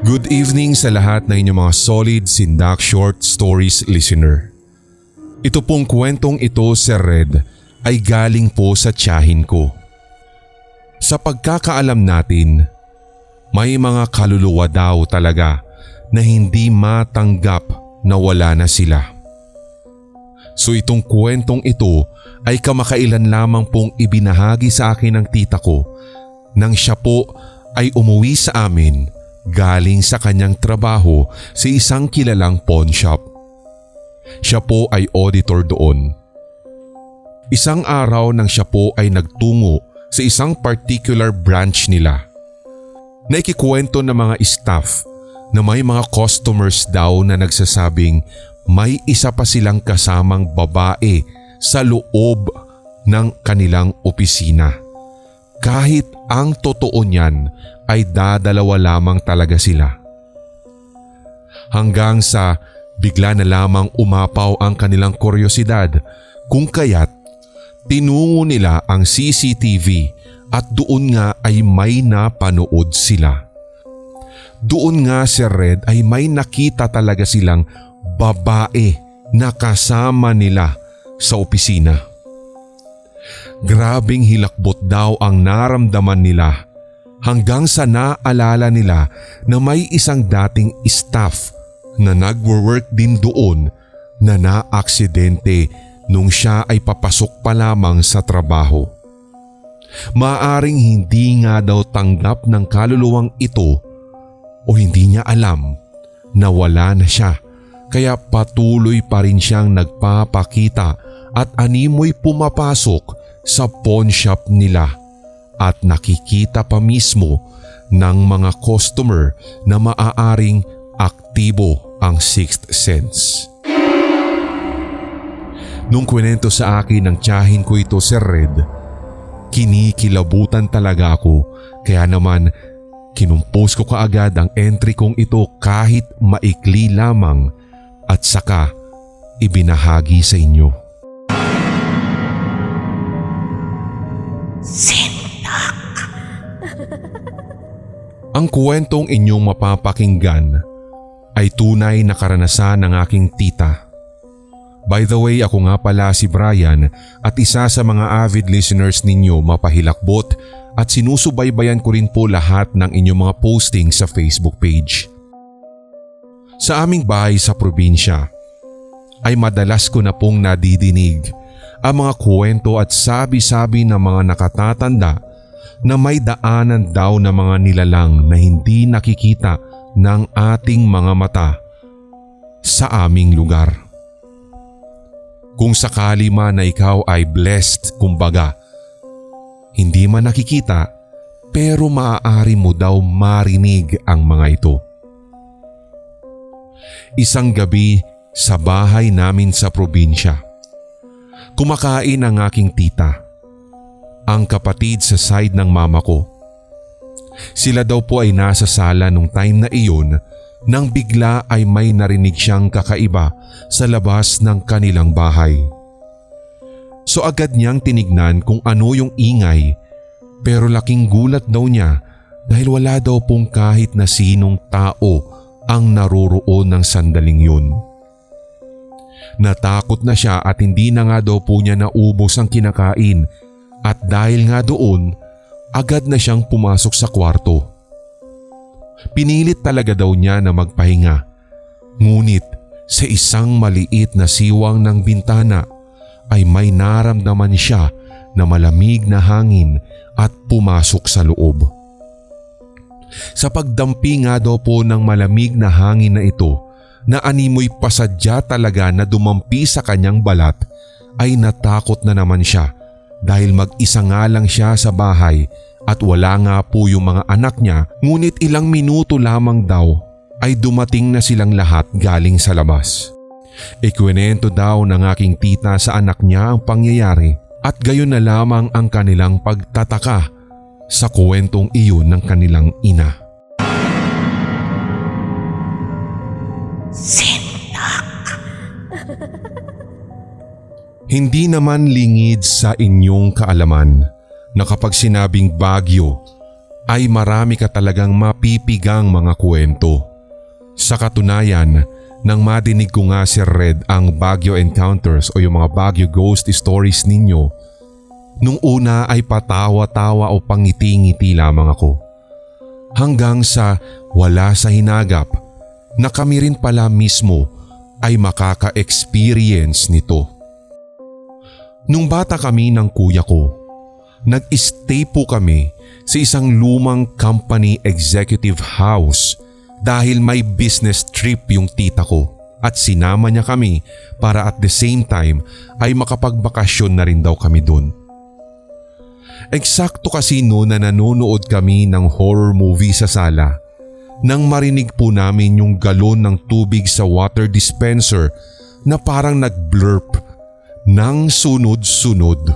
Good evening sa lahat na inyong mga solid Sindak Short Stories listener. Ito pong kwentong ito, Sir Red, ay galing po sa tiyahin ko. Sa pagkakaalam natin, may mga kaluluwa daw talaga na hindi matanggap na wala na sila. So itong kwentong ito ay kamakailan lamang pong ibinahagi sa akin ng tita ko nang siya po ay umuwi sa amin galing sa kanyang trabaho sa isang kilalang pawn shop. Siya po ay auditor doon. Isang araw nang siya po ay nagtungo sa isang particular branch nila, naikikwento ng mga staff na may mga customers daw na nagsasabing may isa pa silang kasamang babae sa loob ng kanilang opisina. Kahit ang totoo niyan ay dadalawa lamang talaga sila. Hanggang sa bigla na lamang umapaw ang kanilang kuryosidad kung kaya't tinungo nila ang CCTV at doon nga ay may napanood sila. Doon nga, Sir Red, ay may nakita talaga silang babae na kasama nila sa opisina. Grabing hilakbot daw ang naramdaman nila hanggang sa naalala nila na may isang dating staff na nagwo-work din doon na naaksidente nung siya ay papasok pa lamang sa trabaho. Maaring hindi nga daw tanggap ng kaluluwang ito o hindi niya alam na wala na siya, kaya patuloy pa rin siyang nagpapakita at animoy pumapasok sa pawn shop nila at nakikita pa mismo ng mga customer na maaaring aktibo ang sixth sense. Nung kwento sa akin ng tiyahin ko ito, Sir Red, kinikilabutan talaga ako, kaya naman kinumpos ko kaagad ang entry kong ito kahit maikli lamang at saka ibinahagi sa inyo. Ang kwentong inyong mapapakinggan ay tunay na karanasan ng aking tita. By the way, ako nga pala si Brian at isa sa mga avid listeners ninyo mapahilakbot at sinusubaybayan ko rin po lahat ng inyong mga posting sa Facebook page. Sa aming bahay sa probinsya ay madalas ko na pong nadidinig ang mga kwento at sabi-sabi ng mga nakatatanda na may daanan daw na mga nilalang na hindi nakikita ng ating mga mata sa aming lugar. Kung sakali man na ikaw ay blessed, kumbaga, hindi man nakikita pero maaari mo daw marinig ang mga ito. Isang gabi sa bahay namin sa probinsya, kumakain ang aking tita, ang kapatid sa side ng mama ko. Sila daw po ay nasa sala nung time na iyon nang bigla ay may narinig siyang kakaiba sa labas ng kanilang bahay. So agad niyang tinignan kung ano yung ingay, pero laking gulat daw niya dahil wala daw pong kahit na sinong tao ang naroroon ng sandaling yun. Natakot na siya at hindi na nga daw po niya naubos ang kinakain at dahil nga doon, agad na siyang pumasok sa kwarto. Pinilit talaga daw niya na magpahinga, ngunit sa isang maliit na siwang ng bintana ay may naramdaman siya na malamig na hangin at pumasok sa loob. Sa pagdampi nga daw po ng malamig na hangin na ito na animoy pasadya talaga na dumampi sa kanyang balat, ay natakot na naman siya dahil mag-isa nga lang siya sa bahay at wala nga po yung mga anak niya, ngunit ilang minuto lamang daw ay dumating na silang lahat galing sa labas. Ikwento daw ng aking tita sa anak niya ang pangyayari at gayon na lamang ang kanilang pagtataka sa kwentong iyon ng kanilang ina. Hindi naman lingid sa inyong kaalaman na kapag sinabing Baguio ay marami ka talagang mapipigang mga kwento. Sa katunayan, nang madinig ko nga Sir Red ang Baguio Encounters o yung mga Baguio Ghost Stories ninyo, nung una ay patawa-tawa o pangiti-ngiti lamang ako. Hanggang sa wala sa hinagap na kami rin pala mismo ay makaka-experience nito. Nung bata kami ng kuya ko, nag-stay po kami sa isang lumang company executive house dahil may business trip yung tita ko at sinama niya kami para at the same time ay makapagbakasyon na rin daw kami doon. Eksakto kasi noon na nanonood kami ng horror movie sa sala nang marinig po namin yung galon ng tubig sa water dispenser na parang nag-blurp ng sunod-sunod.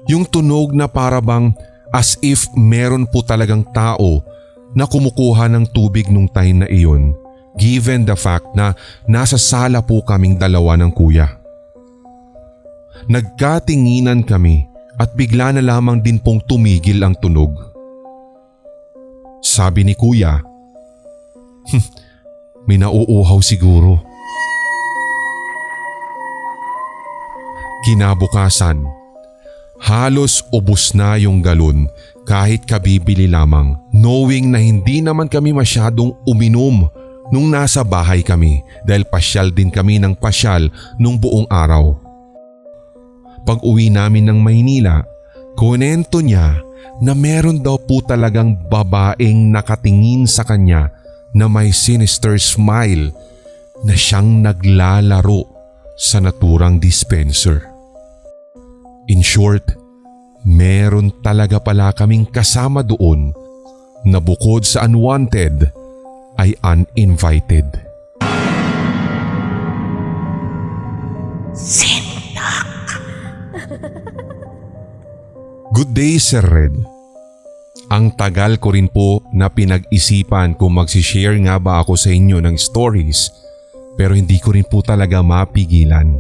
Yung tunog na parabang as if meron po talagang tao na kumukuha ng tubig nung time na iyon, given the fact na nasa sala po kaming dalawa ng kuya. Nagkatinginan kami at bigla na lamang din pong tumigil ang tunog. Sabi ni kuya, may nauuhaw siguro. Kinabukasan, halos ubos na yung galon kahit kabibili lamang, knowing na hindi naman kami masyadong uminom nung nasa bahay kami dahil pasyal din kami ng pasyal nung buong araw. Pag uwi namin ng Maynila, kunento niya na meron daw po talagang babaeng nakatingin sa kanya na may sinister smile na siyang naglalaro sa naturang dispenser. In short, meron talaga pala kaming kasama doon na bukod sa unwanted ay uninvited. Good day, Sir Red. Ang tagal ko rin po na pinag-isipan kung magsishare nga ba ako sa inyo ng stories pero hindi ko rin po talaga mapigilan.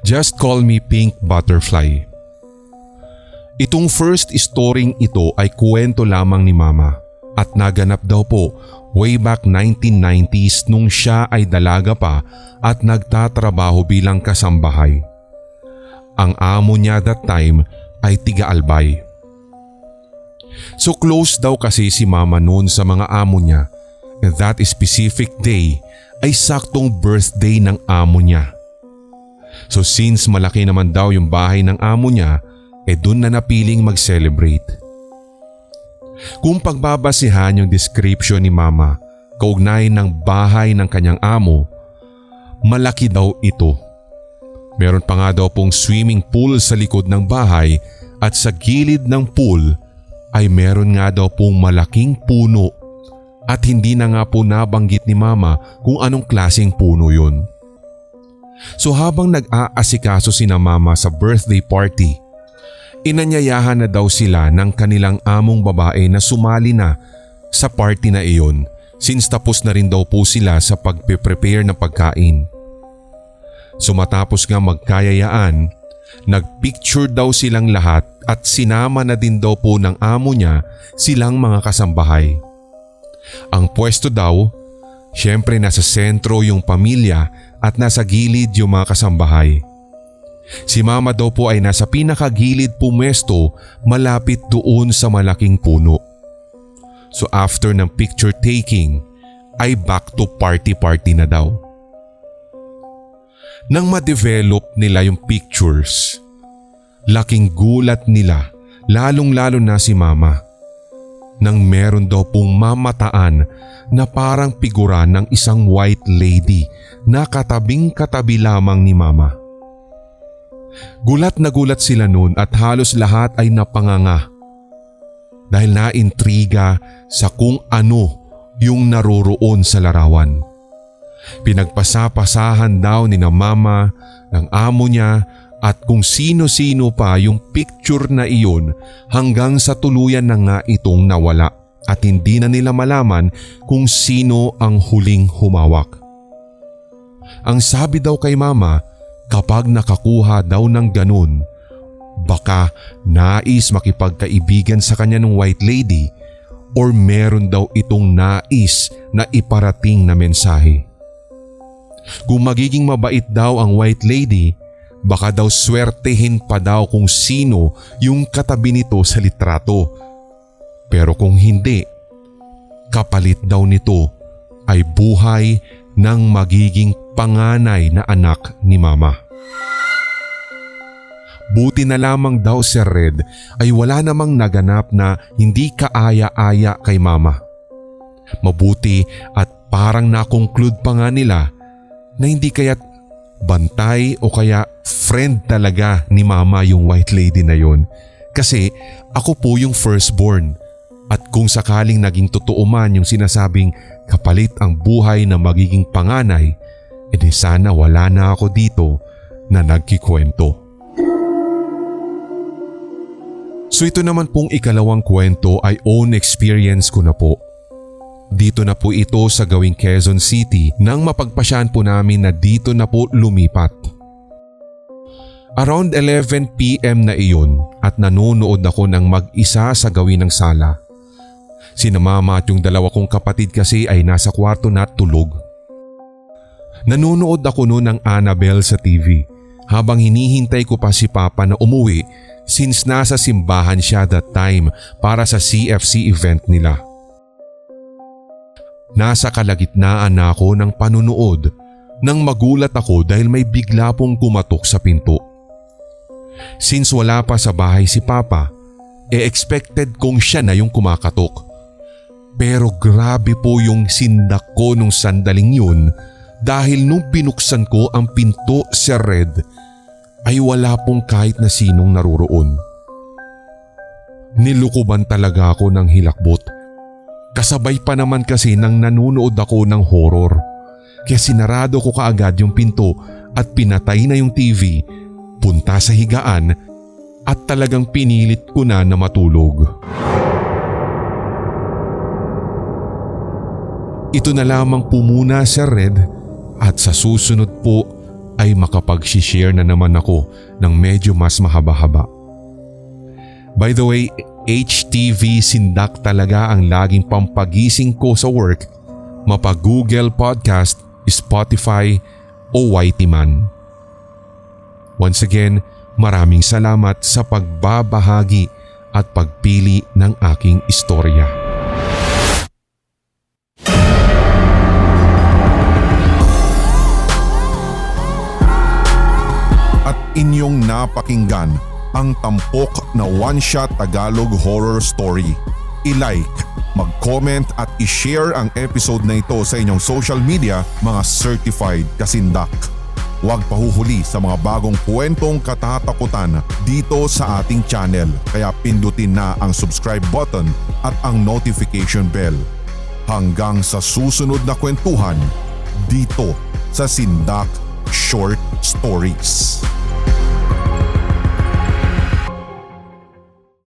Just call me Pink Butterfly. Itong first storying ito ay kwento lamang ni Mama at naganap daw po way back 1990s nung siya ay dalaga pa at nagtatrabaho bilang kasambahay. Ang amo niya that time ay tiga-Albay. So close daw kasi si Mama noon sa mga amo niya and that specific day ay saktong birthday ng amo niya. So since malaki naman daw yung bahay ng amo niya, doon na napiling mag-celebrate. Kung pagbabasihan yung description ni Mama kaugnay ng bahay ng kanyang amo, malaki daw ito. Meron pa nga daw pong swimming pool sa likod ng bahay at sa gilid ng pool ay meron nga daw pong malaking puno at hindi na nga po nabanggit ni Mama kung anong klaseng puno yun. So habang nag-aasikaso sina Mama sa birthday party, inanyayahan na daw sila ng kanilang among babae na sumali na sa party na iyon since tapos na rin daw po sila sa pagpe-prepare ng pagkain. So matapos nga magkayayaan, nagpicture daw silang lahat at sinama na din daw po ng amo niya silang mga kasambahay. Ang pwesto daw, syempre nasa sentro yung pamilya at nasa gilid yung mga kasambahay. Si Mama daw po ay nasa pinakagilid pumesto malapit doon sa malaking puno. So after ng picture taking ay back to party na daw. Nang ma-develop nila yung pictures, laking gulat nila lalong-lalo na si Mama nang meron daw pong mamataan na parang figura ng isang white lady na katabing-katabi lamang ni Mama. Gulat na gulat sila noon at halos lahat ay napanganga dahil naintriga sa kung ano yung naroroon sa larawan. Pinagpasapasahan daw ni na Mama, ng amo niya at kung sino-sino pa yung picture na iyon hanggang sa tuluyan na nga itong nawala at hindi na nila malaman kung sino ang huling humawak. Ang sabi daw kay Mama, kapag nakakuha daw ng ganun, baka nais makipagkaibigan sa kanya ng white lady or meron daw itong nais na iparating na mensahe. Kung magiging mabait daw ang white lady, baka daw swertehin pa daw kung sino yung katabi nito sa litrato. Pero kung hindi, kapalit daw nito ay buhay ng magiging panganay na anak ni Mama. Buti na lamang daw si Red ay wala namang naganap na hindi kaaya-aya kay Mama. Mabuti at parang nakonclude pa nga nila na hindi kaya't bantay o kaya friend talaga ni Mama yung white lady na yon. Kasi ako po yung firstborn at kung sakaling naging totoo man yung sinasabing kapalit ang buhay na magiging panganay, edi sana wala na ako dito na nagkikwento. So ito naman pong ikalawang kwento ay own experience ko na po. Dito na po ito sa gawing Quezon City nang mapagpasyahan po namin na dito na po lumipat. Around 11 PM na iyon at nanonood ako ng mag-isa sa gawin ng sala. Sina Mama at yung dalawa kong kapatid kasi ay nasa kwarto na tulog. Nanonood ako noon ng Annabelle sa TV habang hinihintay ko pa si Papa na umuwi since nasa simbahan siya that time para sa CFC event nila. Nasa kalagitnaan na ako ng panunood nang magulat ako dahil may bigla pong kumatok sa pinto. Since wala pa sa bahay si Papa, expected kong siya na yung kumakatok. Pero grabe po yung sindak ko nung sandaling yun dahil nung binuksan ko ang pinto sa Red ay wala pong kahit na sinong naroroon. Nilukuban talaga ako ng hilakbot. Kasabay pa naman kasi nang nanunood ako ng horror. Kaya sinarado ko kaagad yung pinto at pinatay na yung TV, punta sa higaan at talagang pinilit ko na matulog. Ito na lamang po muna sa Red at sa susunod po ay makapag-share na naman ako ng medyo mas mahaba-haba. By the way, HTV Sindak talaga ang laging pampagising ko sa work, mapa-Google Podcast, Spotify o YT man. Once again, maraming salamat sa pagbabahagi at pagpili ng aking istorya. At inyong napakinggan ang tampok na one-shot Tagalog horror story. I-like, mag-comment at i-share ang episode na ito sa inyong social media, mga certified kasindak. Huwag pahuhuli sa mga bagong kwentong katatakutan dito sa ating channel, kaya pindutin na ang subscribe button at ang notification bell. Hanggang sa susunod na kwentuhan dito sa Sindak Short Stories.